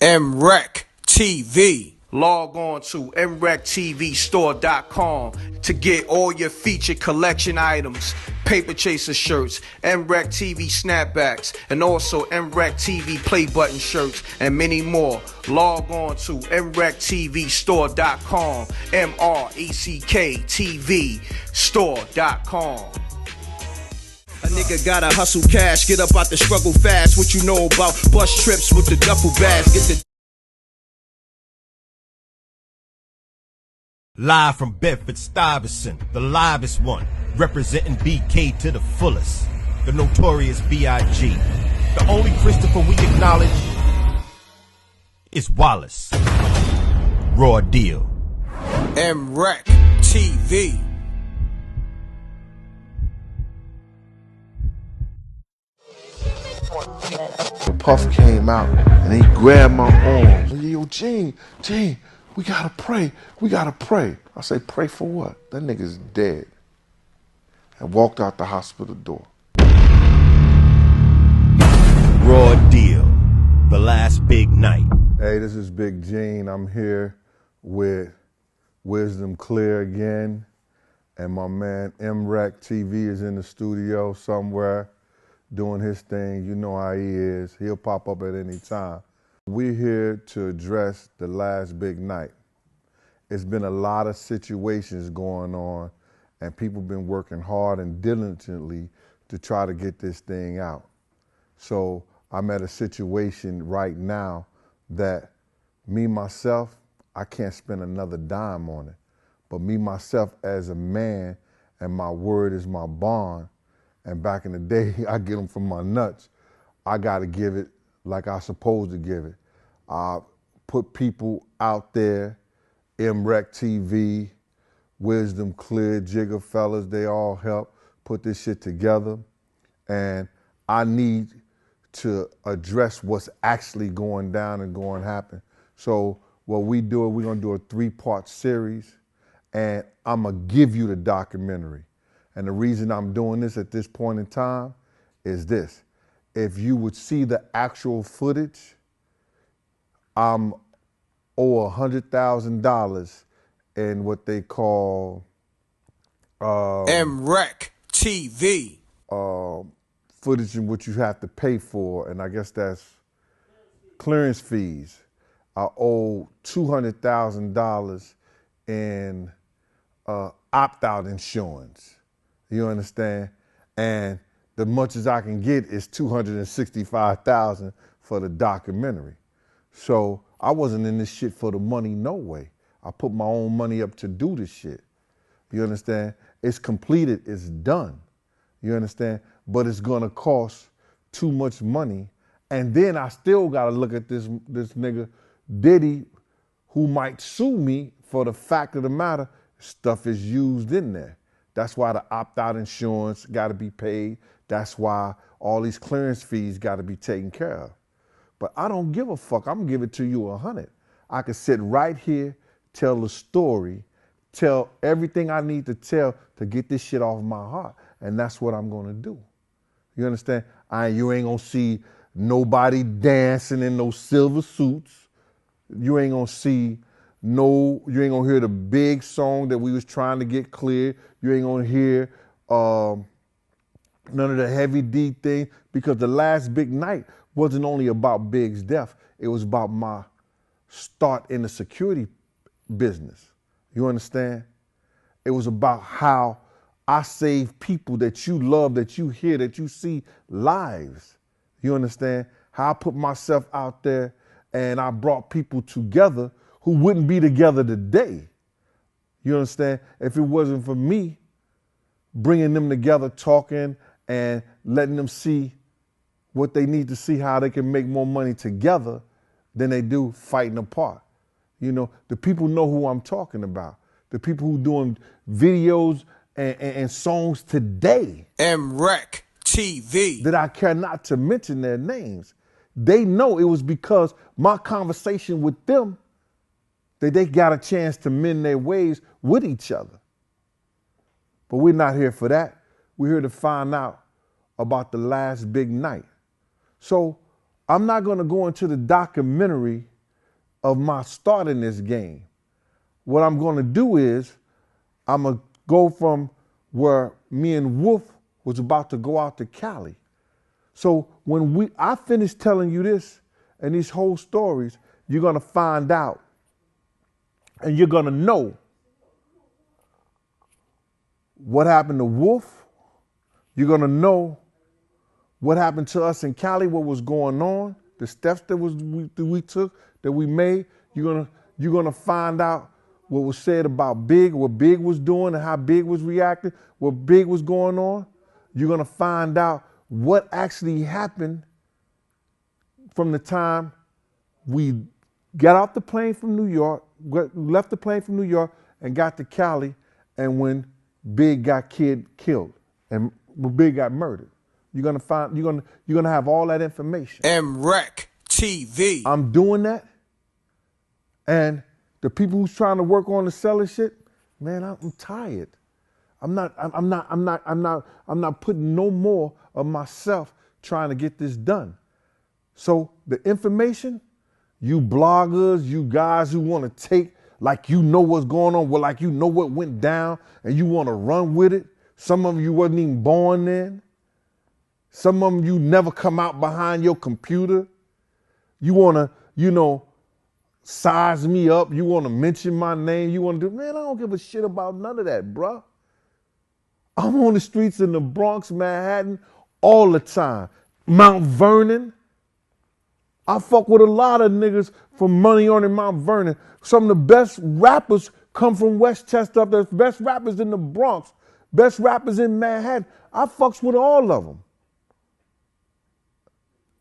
m.reck TV. Log on to mrecktv.store.com to get all your featured collection items, paper chaser shirts, m.reck TV snapbacks, and also m.reck TV play button shirts, and many more. Log on to mrecktv.store.com, m.reck store.com. A nigga gotta hustle cash, get up out the struggle fast. What you know about bus trips with the duffel bags? Get the Live from Bedford-Stuyvesant, the livest one, representing BK to the fullest, the notorious B.I.G. The only Christopher we acknowledge is Wallace. Raw deal. m.reck TV. Puff came out and he grabbed my arm. Yo, Gene, we gotta pray. I say, pray for what? That nigga's dead. And walked out the hospital door. Raw deal. The last big night. Hey, this is Big Gene. I'm here with Wisdom Clear again. And my man m.reck TV is in the studio somewhere doing his thing. You know how he is. He'll pop up at any time. We're here to address the last big night. It's been a lot of situations going on, and people been working hard and diligently to try to get this thing out. So I'm at a situation right now that me, myself, I can't spend another dime on it. But me, myself, as a man, and my word is my bond, and back in the day, I get them from my nuts, I gotta give it like I'm supposed to give it. I put people out there, m.reck TV, Wisdom Clear, Jigger Fellas, they all help put this shit together. And I need to address what's actually going down and going to happen. So what we do, we're gonna do a 3-part series, and I'm gonna give you the documentary. And the reason I'm doing this at this point in time is this. If you would see the actual footage, I'm owe $100,000 in what they call m.reck TV. Footage in what you have to pay for, and I guess that's clearance fees. I owe $200,000 in opt-out insurance. You understand? And the much as I can get is $265,000 for the documentary. So I wasn't in this shit for the money, no way. I put my own money up to do this shit. You understand? It's completed, it's done. You understand? But it's gonna cost too much money. And then I still gotta look at this nigga Diddy, who might sue me for the fact of the matter, stuff is used in there. That's why the opt-out insurance got to be paid. That's why all these clearance fees got to be taken care of. But I don't give a fuck. I'm going to give it to you 100. I can sit right here, tell the story, tell everything I need to tell to get this shit off my heart. And that's what I'm going to do. You understand? You ain't going to see nobody dancing in those silver suits. You ain't going to see you ain't gonna hear the big song that we was trying to get clear. You ain't gonna hear none of the heavy D thing, because the last big night wasn't only about Big's death. It was about my start in the security business. You understand? It was about how I save people that you love, that you hear, that you see lives. You understand? How I put myself out there and I brought people together who wouldn't be together today. You understand? If it wasn't for me bringing them together, talking and letting them see what they need to see, how they can make more money together than they do fighting apart. You know, the people know who I'm talking about. The people who doing videos and songs today. m.reck TV. That I care not to mention their names. They know it was because my conversation with them that they got a chance to mend their ways with each other. But we're not here for that. We're here to find out about the last big night. So I'm not going to go into the documentary of my start in this game. What I'm going to do is I'm going to go from where me and Wolf was about to go out to Cali. So when I finish telling you this and these whole stories, you're going to find out and you're going to know what happened to Wolf. You're going to know what happened to us in Cali, what was going on, the steps that we took, that we made. You're gonna find out what was said about Big, what Big was doing and how Big was reacting, what Big was going on. You're gonna find out what actually happened from the time we got off the plane from New York, left the plane from New York and got to Cali, and when Big got killed and when Big got murdered. You're gonna have all that information. m.reck TV. I'm doing that, and the people who's trying to work on the selling shit, man, I'm tired. I'm not putting no more of myself trying to get this done. So the information, you bloggers, you guys who want to take like you know what's going on, well, like you know what went down, and you want to run with it. Some of you wasn't even born then. Some of them, you never come out behind your computer. You want to, size me up. You want to mention my name. You want to do, man, I don't give a shit about none of that, bruh. I'm on the streets in the Bronx, Manhattan, all the time. Mount Vernon. I fuck with a lot of niggas from Money On in Mount Vernon. Some of the best rappers come from Westchester. The best rappers in the Bronx. Best rappers in Manhattan. I fucks with all of them.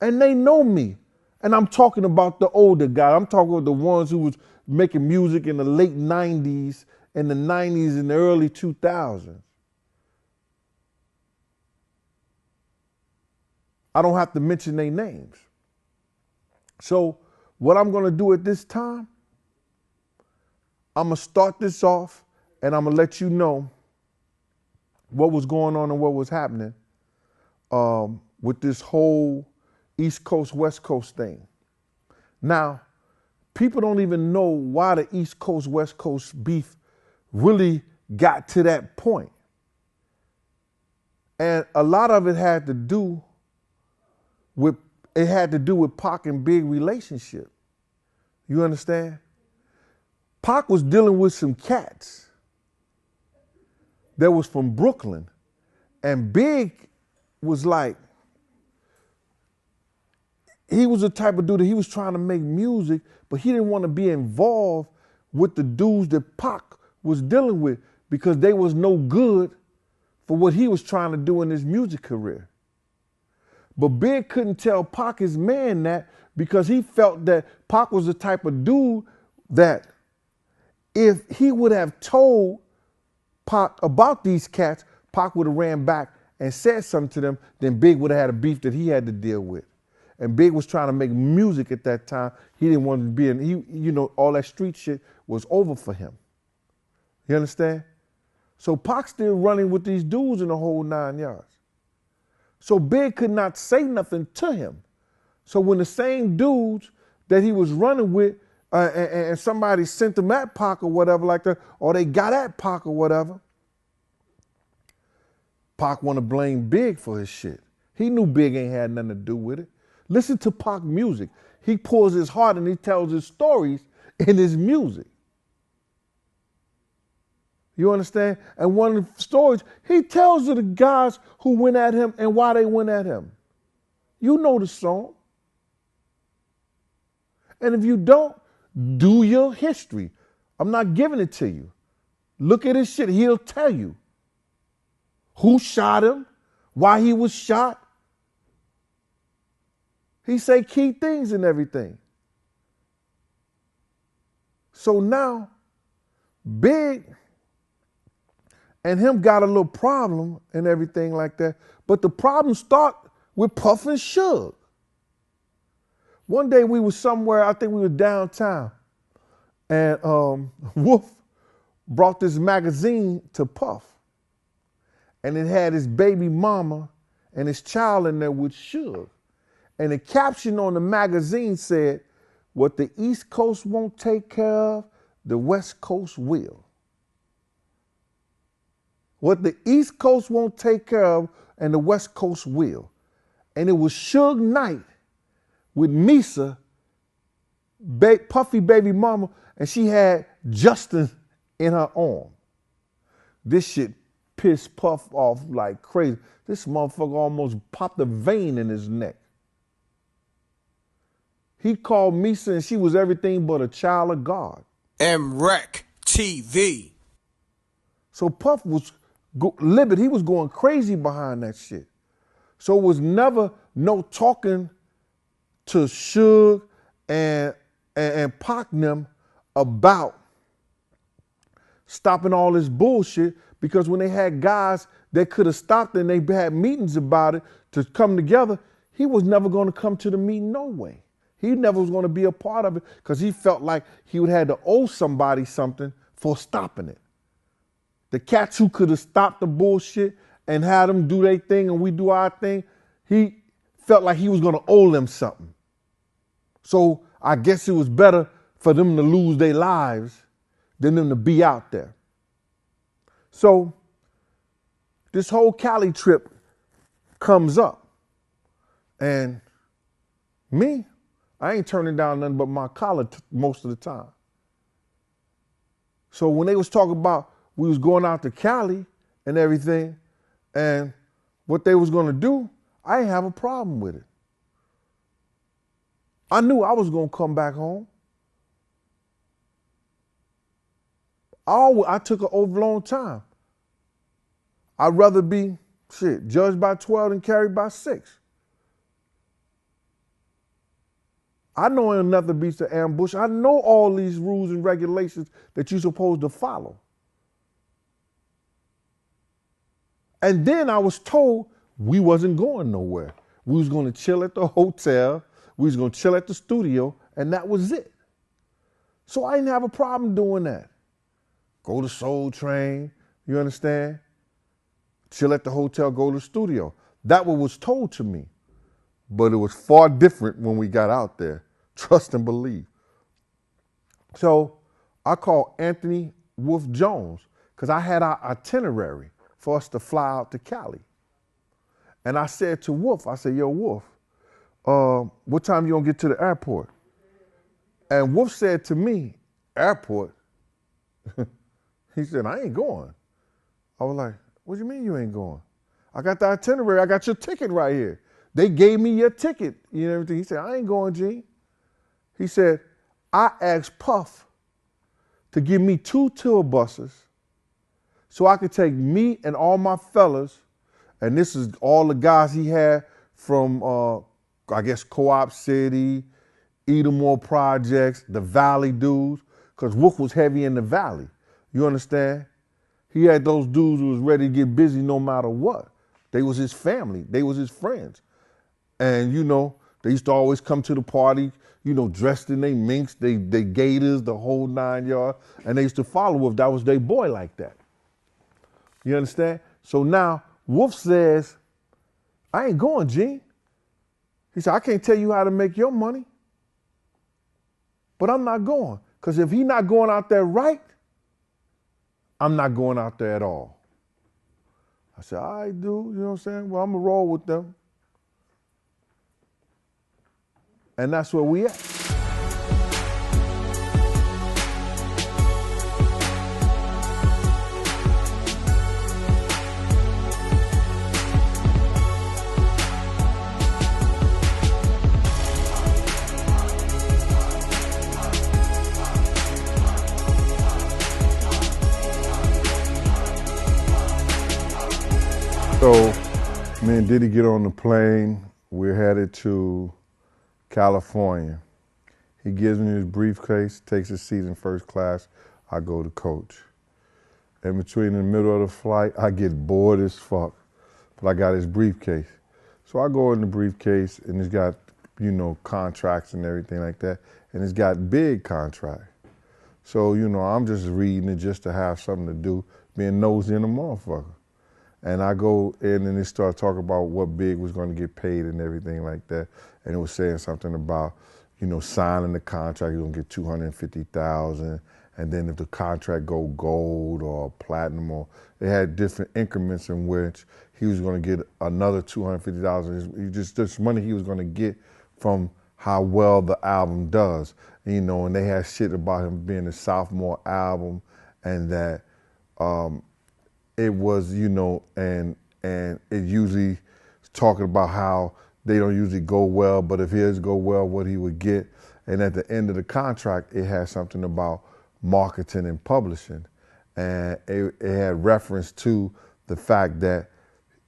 And they know me. And I'm talking about the older guys. I'm talking about the ones who was making music in the late 90s, in the 90s, and the early 2000s. I don't have to mention their names. So what I'm going to do at this time, I'm going to start this off and I'm going to let you know what was going on and what was happening with this whole East Coast, West Coast thing. Now, people don't even know why the East Coast, West Coast beef really got to that point. And a lot of it had to do with Pac and Big relationship. You understand? Pac was dealing with some cats that was from Brooklyn. And Big was like, he was the type of dude that he was trying to make music, but he didn't want to be involved with the dudes that Pac was dealing with because they was no good for what he was trying to do in his music career. But Big couldn't tell Pac, his man, that because he felt that Pac was the type of dude that if he would have told Pac about these cats, Pac would have ran back and said something to them, then Big would have had a beef that he had to deal with. And Big was trying to make music at that time. He didn't want to be in, all that street shit was over for him. You understand? So Pac's still running with these dudes in the whole 9 yards. So Big could not say nothing to him. So when the same dudes that he was running with and somebody sent them at Pac or whatever like that, or they got at Pac or whatever, Pac want to blame Big for his shit. He knew Big ain't had nothing to do with it. Listen to Pac music. He pours his heart and he tells his stories in his music. You understand? And one of the stories, he tells of the guys who went at him and why they went at him. You know the song. And if you don't, do your history. I'm not giving it to you. Look at his shit. He'll tell you who shot him, why he was shot. He say key things and everything. So now, Big and him got a little problem and everything like that. But the problem start with Puff and Suge. One day we was somewhere, I think we were downtown, and Wolf brought this magazine to Puff. And it had his baby mama and his child in there with Suge. And the caption on the magazine said, what the East Coast won't take care of, the West Coast will. What the East Coast won't take care of, and the West Coast will. And it was Suge Knight with Misa, Puffy baby mama, and she had Justin in her arm. This shit pissed Puff off like crazy. This motherfucker almost popped a vein in his neck. He called Misa and she was everything but a child of God. M.reck TV. So Puff was livid. He was going crazy behind that shit. So it was never no talking to Suge and Pac them about stopping all this bullshit, because when they had guys that could have stopped it and they had meetings about it to come together, he was never going to come to the meeting no way. He never was going to be a part of it because he felt like he would have to owe somebody something for stopping it. The cats who could have stopped the bullshit and had them do their thing and we do our thing, he felt like he was going to owe them something. So I guess it was better for them to lose their lives than them to be out there. So this whole Cali trip comes up, and me, I ain't turning down nothing but my collar most of the time. So when they was talking about we was going out to Cali and everything and what they was gonna do, I didn't have a problem with it. I knew I was gonna come back home. I took an overlong time. I'd rather be, judged by 12 than carried by 6. I know ain't nothing beats the ambush. I know all these rules and regulations that you're supposed to follow. And then I was told we wasn't going nowhere. We was going to chill at the hotel. We was going to chill at the studio, and that was it. So I didn't have a problem doing that. Go to Soul Train, you understand? Chill at the hotel, go to the studio. That what was told to me. But it was far different when we got out there. Trust and believe. So I called Anthony Wolf Jones because I had our itinerary for us to fly out to Cali. And I said to Wolf, I said, yo, Wolf, what time you gonna get to the airport? And Wolf said to me, airport? He said, I ain't going. I was like, what do you mean you ain't going? I got the itinerary, I got your ticket right here. They gave me your ticket, you know, everything. He said, I ain't going, G. He said, I asked Puff to give me 2 tour buses so I could take me and all my fellas, and this is all the guys he had from, I guess, Co-op City, Edomore Projects, the Valley dudes, because Wolf was heavy in the Valley. You understand? He had those dudes who was ready to get busy no matter what. They was his family. They was his friends. And, you know, they used to always come to the party, you know, dressed in their minks, they gators, the whole 9 yards. And they used to follow Wolf. That was their boy like that. You understand? So now Wolf says, I ain't going, Gene. He said, I can't tell you how to make your money, but I'm not going. Because if he not going out there right, I'm not going out there at all. I said, all right, dude, you know what I'm saying? Well, I'm going to roll with them. And that's where we at. So, me and Diddy get on the plane. We're headed to California. He gives me his briefcase, takes his seat in first class. I go to coach. In between the middle of the flight, I get bored as fuck, but I got his briefcase. So I go in the briefcase and it's got, you know, contracts and everything like that. And it's got big contracts. So, you know, I'm just reading it just to have something to do, being nosy in a motherfucker. And I go in and they start talking about what Big was going to get paid and everything like that. And it was saying something about, you know, signing the contract, you're going to get $250,000. And then if the contract go gold or platinum, or they had different increments in which he was going to get another $250,000. Just this money he was going to get from how well the album does, you know. And they had shit about him being a sophomore album, and that it was, you know, and it usually talking about how they don't usually go well, but if his go well, what he would get. And at the end of the contract, it had something about marketing and publishing. And it had reference to the fact that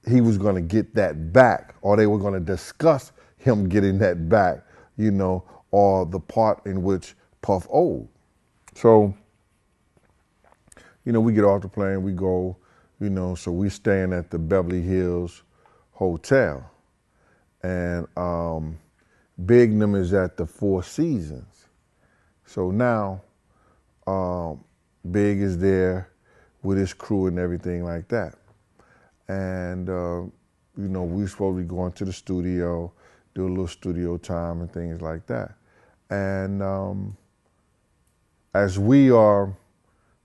he was going to get that back, or they were going to discuss him getting that back, you know, or the part in which Puff owed. So, you know, we get off the plane, we go, you know, so we staying at the Beverly Hills Hotel. And Big Nim is at the Four Seasons. So now Big is there with his crew and everything like that. And, you know, we supposed to be going to the studio, do a little studio time and things like that. And as we are,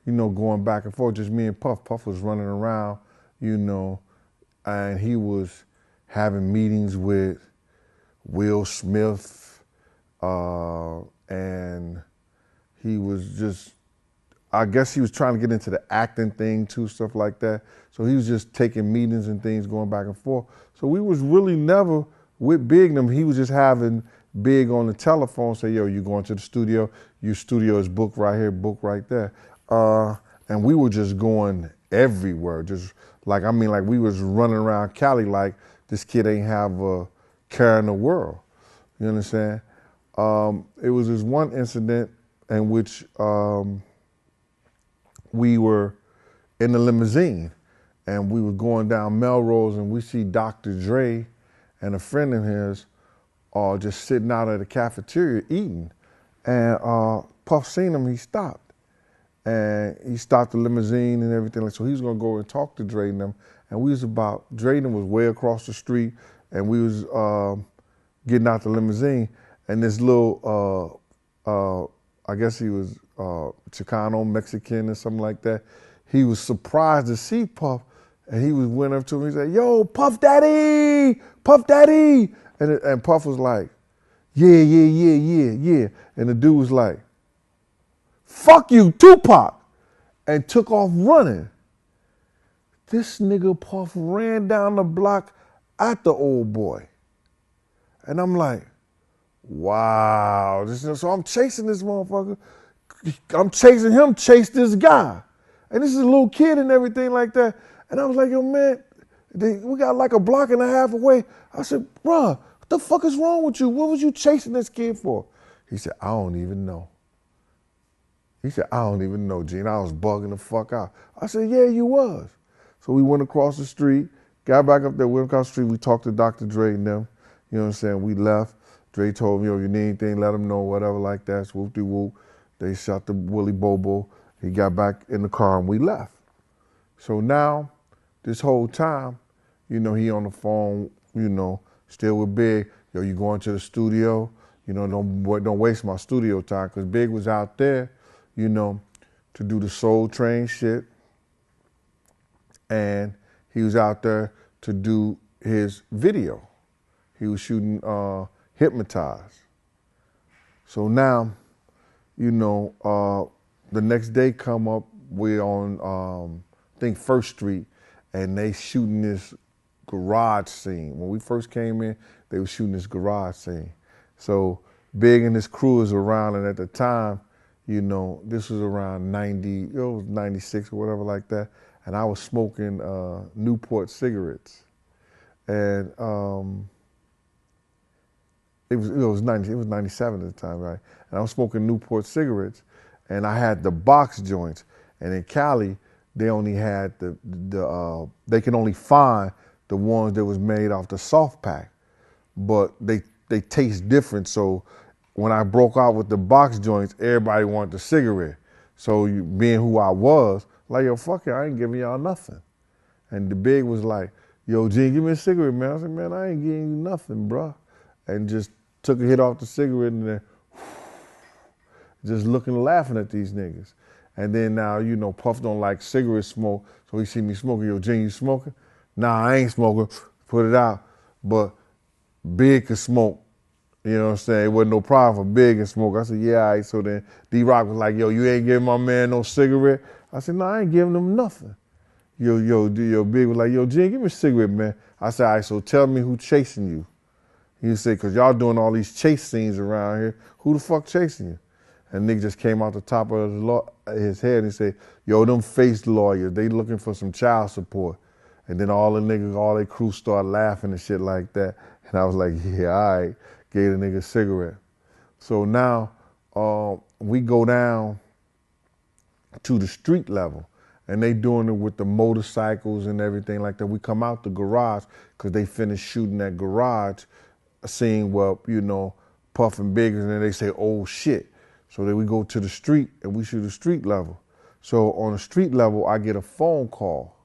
you know, going back and forth, just me and Puff. Puff was running around, you know, and he was having meetings with Will Smith, and he was just, I guess he was trying to get into the acting thing too, stuff like that. So he was just taking meetings and things, going back and forth. So we was really never with Big Them. He was just having Big on the telephone, say, yo, you going to the studio? Your studio is booked right here, booked right there. And we were just going everywhere. Just like, I mean, like we was running around Cali like this kid ain't have a care in the world. You understand? It was this one incident in which we were in the limousine and we were going down Melrose and we see Dr. Dre and a friend of his just sitting out at the cafeteria eating. And Puff seen him, he stopped. And he stopped the limousine and everything. So he was gonna go and talk to Dre and them. And we was about, Dre and them was way across the street and we was getting out the limousine. And this little, I guess he was Chicano, Mexican or something like that. He was surprised to see Puff, and he went up to him, he said, yo, Puff Daddy, Puff Daddy. And Puff was like, yeah. And the dude was like, fuck you, Tupac, and took off running. This nigga Puff ran down the block at the old boy. And I'm like, wow. So I'm chasing this motherfucker. I'm chasing him, chase this guy. And this is a little kid and everything like that. And I was like, yo, man, we got like a block and a half away. I said, bruh, what the fuck is wrong with you? What was you chasing this kid for? He said, I don't even know. He said, I don't even know, Gene. I was bugging the fuck out. I said, yeah, you was. So we went across the street, got back up there, went across the street. We talked to Dr. Dre and them. You know what I'm saying? We left. Dre told me, yo, you need anything, let him know, whatever like that. So whoop-de-whoop. They shot the Willie Bobo. He got back in the car and we left. So now, this whole time, you know, he on the phone, you know, still with Big. Yo, you going to the studio? You know, don't waste my studio time, because Big was out there, you know, to do the Soul Train shit. And he was out there to do his video. He was shooting Hypnotize. So now, you know, the next day come up, we're on, I think, First Street, and they shooting this garage scene. When we first came in, they were shooting this garage scene. So Big and his crew is around, and at the time, you know, this was around 90, it was 96 or whatever like that, and I was smoking Newport cigarettes. And it was 97 at the time, right? And I was smoking Newport cigarettes, and I had the box joints. And in Cali, they only had they can only find the ones that was made off the soft pack, but they taste different. So when I broke out with the box joints, everybody wanted the cigarette. So being who I was, like, yo, fuck it, I ain't giving y'all nothing. And the Big was like, yo, Gene, give me a cigarette, man. I said, man, I ain't giving you nothing, bro. And just took a hit off the cigarette and then just looking and laughing at these niggas. And then now, you know, Puff don't like cigarette smoke, so he see me smoking. Yo, Gene, you smoking? Nah, I ain't smoking. Put it out. But Big could smoke. You know what I'm saying? It wasn't no problem for Big and smoke. I said, yeah, all right. So then D-Rock was like, yo, you ain't giving my man no cigarette? I said, no, I ain't giving him nothing. Yo, Big was like, yo, Gene, give me a cigarette, man. I said, all right, so tell me who chasing you. He said, because y'all doing all these chase scenes around here. Who the fuck chasing you? And nigga just came out the top of his head and he said, yo, them face lawyers, they looking for some child support. And then all the niggas, all their crew started laughing and shit like that. And I was like, yeah, all right. Gave the nigga a cigarette. So now we go down to the street level and they doing it with the motorcycles and everything like that. We come out the garage because they finished shooting that garage scene where, you know, Puff and Big, and then they say, oh shit. So then we go to the street and we shoot the street level. So on the street level, I get a phone call,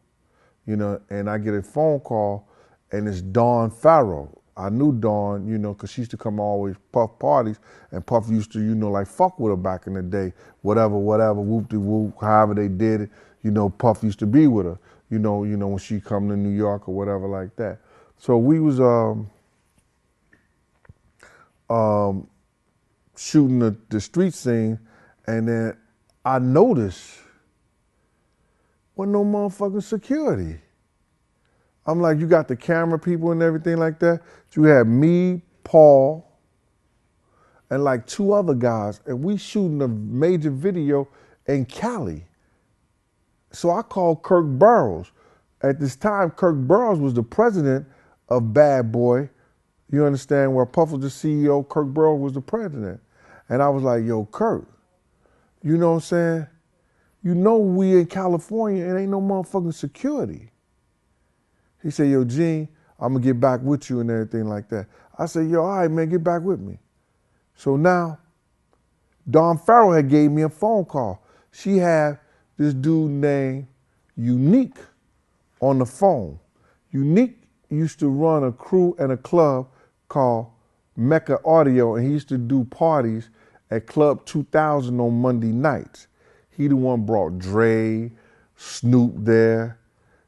you know, and I get a phone call and it's Dawn Farrow. I knew Dawn, you know, because she used to come always Puff parties, and Puff used to, you know, like fuck with her back in the day. Whatever, whoop-de-whoop, however they did it, you know, Puff used to be with her, you know, when she come to New York or whatever like that. So we was shooting the street scene, and then I noticed wasn't no motherfucking security. I'm like, you got the camera people and everything like that. You had me, Paul, and like 2 other guys, and we shooting a major video in Cali. So I called Kirk Burrows. At this time, Kirk Burrows was the president of Bad Boy. You understand? Where Puff was the CEO, Kirk Burrows was the president. And I was like, yo, Kirk, you know what I'm saying? You know we in California and ain't no motherfucking security. He said, yo, Gene, I'm gonna get back with you and everything like that. I said, yo, all right, man, get back with me. So now, Dawn Farrow had gave me a phone call. She had this dude named Unique on the phone. Unique used to run a crew and a club called Mecca Audio, and he used to do parties at Club 2000 on Monday nights. He the one brought Dre, Snoop there.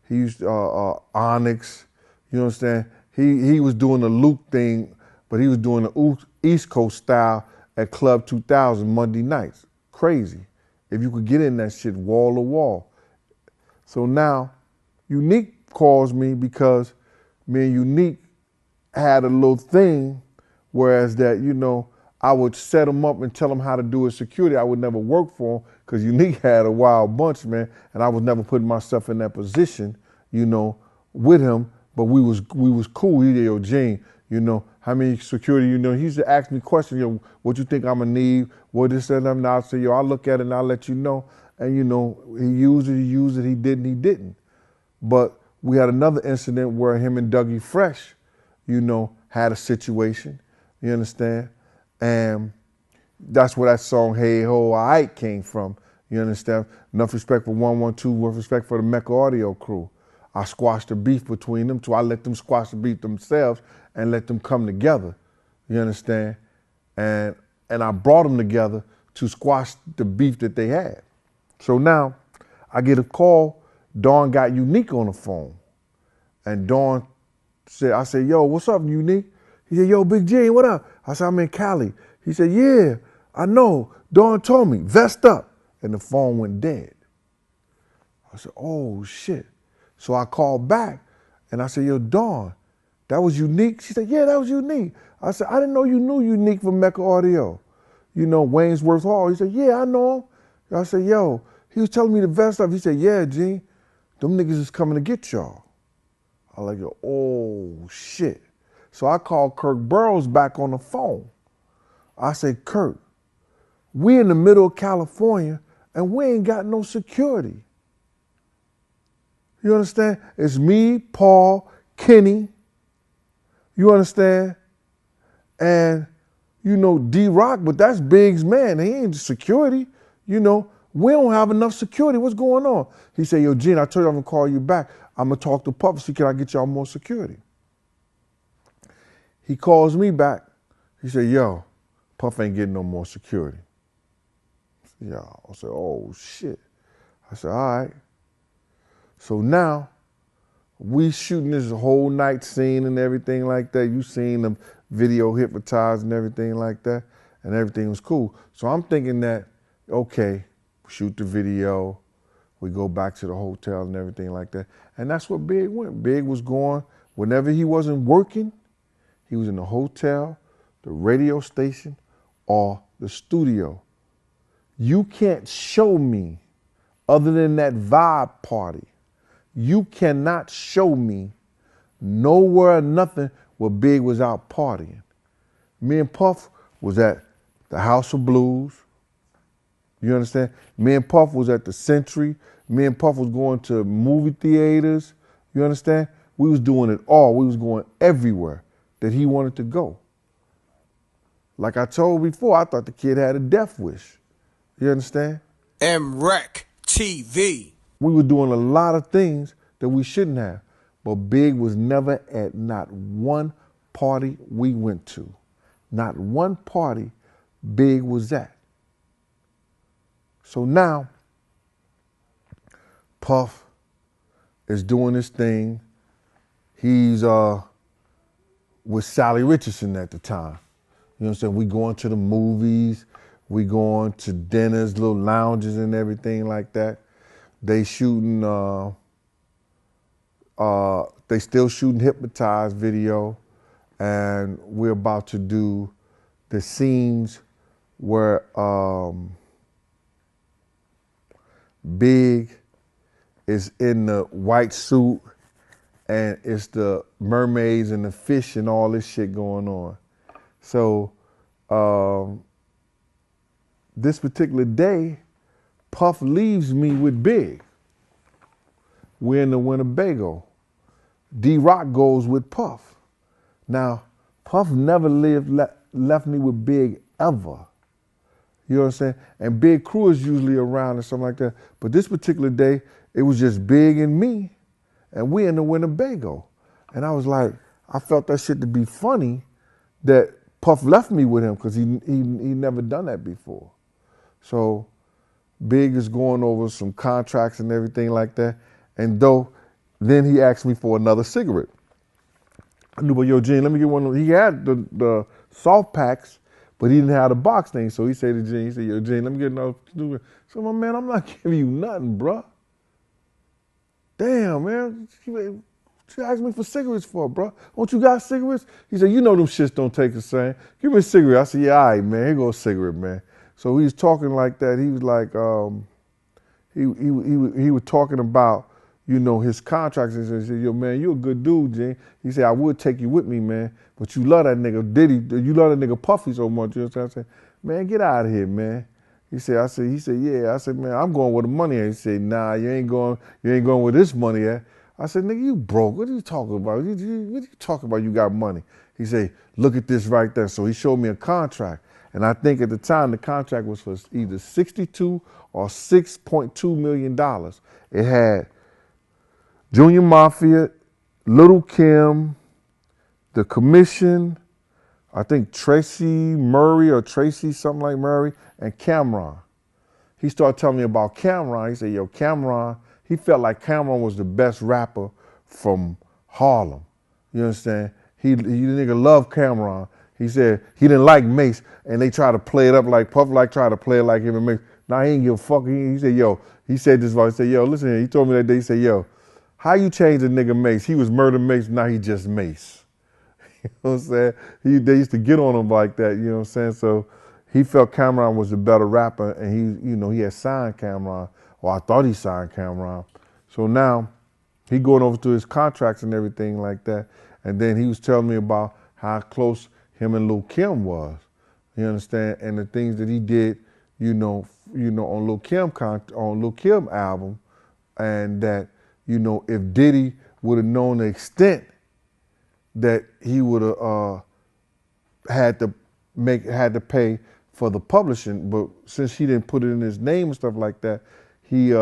He used Onyx, you understand? He was doing the Luke thing, but he was doing the East Coast style at Club 2000 Monday nights. Crazy. If you could get in that shit wall to wall. So now, Unique calls me because me and Unique had a little thing, whereas that, you know, I would set him up and tell him how to do his security. I would never work for him because Unique had a wild bunch, man, and I was never putting myself in that position, you know, with him. But we was cool. He said, yo, Gene, you know, how many security, you know, he used to ask me questions, yo, what you think I'm gonna need, what this and that, and I'll say, yo, I'll look at it and I'll let you know. And, you know, he used it, he didn't. But we had another incident where him and Dougie Fresh, you know, had a situation, you understand? And that's where that song, Hey Ho, R.I.P came from, you understand? Enough respect for 112, with respect for the Mecca Audio crew. I squashed the beef between them two. I let them squash the beef themselves and let them come together, you understand? And I brought them together to squash the beef that they had. So now I get a call, Dawn got Unique on the phone. And Dawn said, I said, yo, what's up, Unique? He said, yo, Big G, what up? I said, I'm in Cali. He said, yeah, I know. Dawn told me, vest up. And the phone went dead. I said, oh, shit. So I called back and I said, yo, Dawn, that was Unique? She said, yeah, that was Unique. I said, I didn't know you knew Unique from Mecca Audio. You know, Waynesworth Hall. He said, yeah, I know him. I said, yo, he was telling me to vest up. He said, yeah, G, them niggas is coming to get y'all. I was like, oh, shit. So I called Kirk Burrows back on the phone. I said, Kirk, we in the middle of California and we ain't got no security. You understand? It's me, Paul, Kenny. You understand? And, you know, D-Rock, but that's Big's man. He ain't security. You know, we don't have enough security. What's going on? He said, yo, Gene, I told you I'm going to call you back. I'm going to talk to Puff and see, can I get y'all more security? He calls me back. He said, yo, Puff ain't getting no more security. Yeah, I said, oh, shit. I said, all right. So now we shooting this whole night scene and everything like that. You seen the video hypnotized and everything like that, and everything was cool. So I'm thinking that, okay, shoot the video, we go back to the hotel and everything like that. And that's what Big went. Big was going, whenever he wasn't working, he was in the hotel, the radio station, or the studio. You can't show me, other than that vibe party, you cannot show me nowhere or nothing where Big was out partying. Me and Puff was at the House of Blues. You understand? Me and Puff was at the Century. Me and Puff was going to movie theaters. You understand? We was doing it all. We was going everywhere that he wanted to go. Like I told before, I thought the kid had a death wish. You understand? m.reck TV. We were doing a lot of things that we shouldn't have. But Big was never at not one party we went to. Not one party Big was at. So now, Puff is doing his thing. He's with Sally Richardson at the time. You know what I'm saying? We going to the movies. We going to dinners, little lounges and everything like that. They shooting, they still shooting Hypnotized video. And we're about to do the scenes where Big is in the white suit and it's the mermaids and the fish and all this shit going on. So this particular day, Puff leaves me with Big. We're in the Winnebago. D-Rock goes with Puff. Now, Puff never left me with Big ever. You know what I'm saying? And Big Crew is usually around and something like that. But this particular day, it was just Big and me, and we in the Winnebago. And I was like, I felt that shit to be funny that Puff left me with him because he never done that before. So Big is going over some contracts and everything like that. And then he asked me for another cigarette. I knew, but yo, Gene, let me get one. He had the soft packs, but he didn't have the box thing. So he said to Gene, he said, yo, Gene, let me get another cigarette. So my man, I'm not giving you nothing, bruh. Damn, man. She asked me for cigarettes for, bro. Don't you got cigarettes? He said, you know them shits don't take the same. Give me a cigarette. I said, yeah, all right, man. Here goes a cigarette, man. So he was talking like that. He was like, he was talking about, you know, his contracts. He said, yo, man, you a good dude, Gene. He said, I would take you with me, man, but you love that nigga Diddy. You love that nigga Puffy so much. You know what I'm saying? Man, get out of here, man. He said, yeah. I said, man, I'm going where the money at. He said, nah, you ain't going where this money at. I said, nigga, you broke. What are you talking about? What are you talking about? You got money. He said, look at this right there. So he showed me a contract. And I think at the time the contract was for either $62 or $6.2 million. It had Junior Mafia, Little Kim, The Commission, I think Tracy Murray or Tracy something like Murray, and Cameron. He started telling me about Cameron. He said, yo, Cameron, he felt like Cameron was the best rapper from Harlem. You understand? The nigga loved Cameron. He said he didn't like Mace, and they tried to play it up like Puff like tried to play it like him and Mace. Nah, he ain't give a fuck. He said, yo, he said this, he said, yo, listen here. He told me that day, he said, yo, how you change a nigga Mace? He was Murder Mace, now he just Mace. You know what I'm saying? They used to get on him like that, you know what I'm saying? So he felt Cameron was the better rapper, and he had signed Cameron, or I thought he signed Cameron. So now he going over to his contracts and everything like that. And then he was telling me about how close him and Lil Kim was. You understand? And the things that he did, on Lil Kim album, and that, if Diddy would have known the extent that he would have had to pay for the publishing, but since he didn't put it in his name and stuff like that, he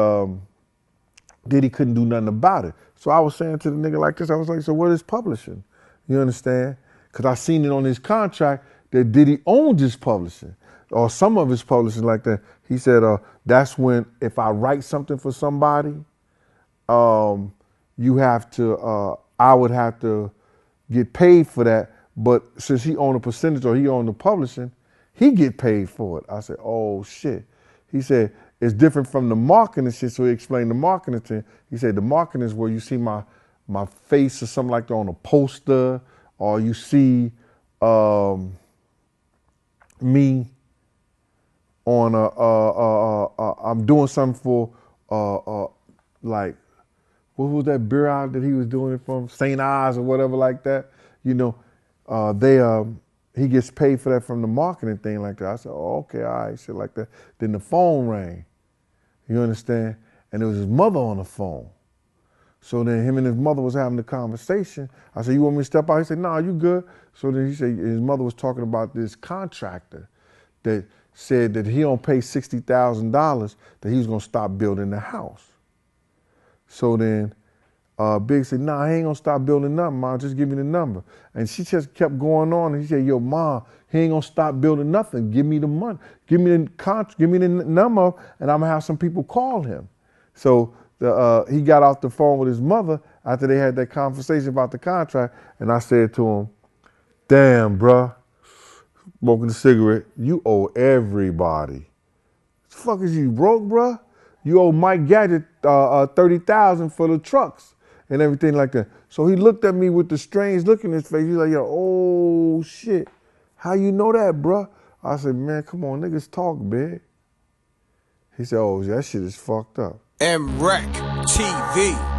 Diddy couldn't do nothing about it. So I was saying to the nigga like this, I was like, so what is publishing? You understand? Because I seen it on his contract that Diddy owned his publishing, or some of his publishing like that. He said, that's when if I write something for somebody, you have to, I would have to get paid for that. But since he owned a percentage or he owned the publishing, he get paid for it. I said, oh shit. He said, it's different from the marketing shit. So he explained the marketing thing. He said, the marketing is where you see my face or something like that on a poster, or you see me on I'm doing something for like, what was that beer out that he was doing it from? St. Ives or whatever like that. You know, he gets paid for that from the marketing thing like that. I said, oh, okay, all right, shit like that. Then the phone rang, you understand? And it was his mother on the phone. So then him and his mother was having the conversation. I said, you want me to step out? He said, nah, you good. So then he said, his mother was talking about this contractor that said that he don't pay $60,000, that he was gonna stop building the house. So then Big said, nah, I ain't gonna stop building nothing, Mom, just give me the number. And she just kept going on, and he said, yo, Mom, he ain't gonna stop building nothing. Give me the money, give me the number, and I'm gonna have some people call him. So he got off the phone with his mother after they had that conversation about the contract, and I said to him, damn, bruh, smoking a cigarette, you owe everybody. The fuck is you, broke, bruh? You owe Mike Gadget $30,000 for the trucks and everything like that. So he looked at me with the strange look in his face. He's like, yo, oh shit, how you know that, bruh? I said, man, come on, niggas talk, big. He said, oh, that shit is fucked up. m.reck TV.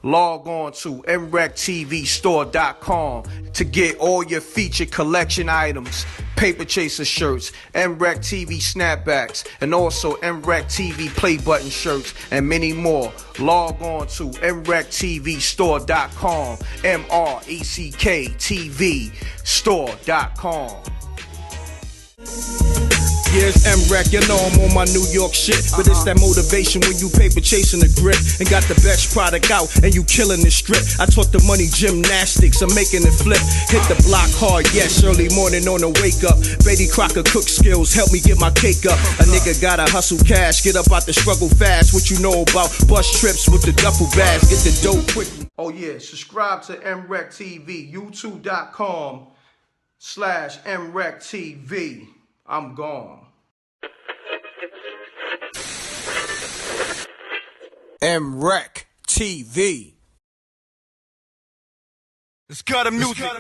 Log on to mrecktv.com to get all your featured collection items, Paper Chaser shirts, m.reck TV snapbacks, and also m.reck TV play button shirts, and many more. Log on to mrecktv.com, mrecktv store.com. Yeah, it's m.reck, you know I'm on my New York shit. But it's that motivation when you paper chasing the grip and got the best product out and you killing the strip. I taught the money gymnastics, I'm making it flip. Hit the block hard, yes, early morning on the wake up. Betty Crocker cook skills, help me get my cake up. A nigga gotta hustle cash, get up out the struggle fast. What you know about bus trips with the duffel bags, get the dough quick. Oh yeah, subscribe to m.reck TV, youtube.com/mrecktv. I'm gone. m.reck TV. It's got a music.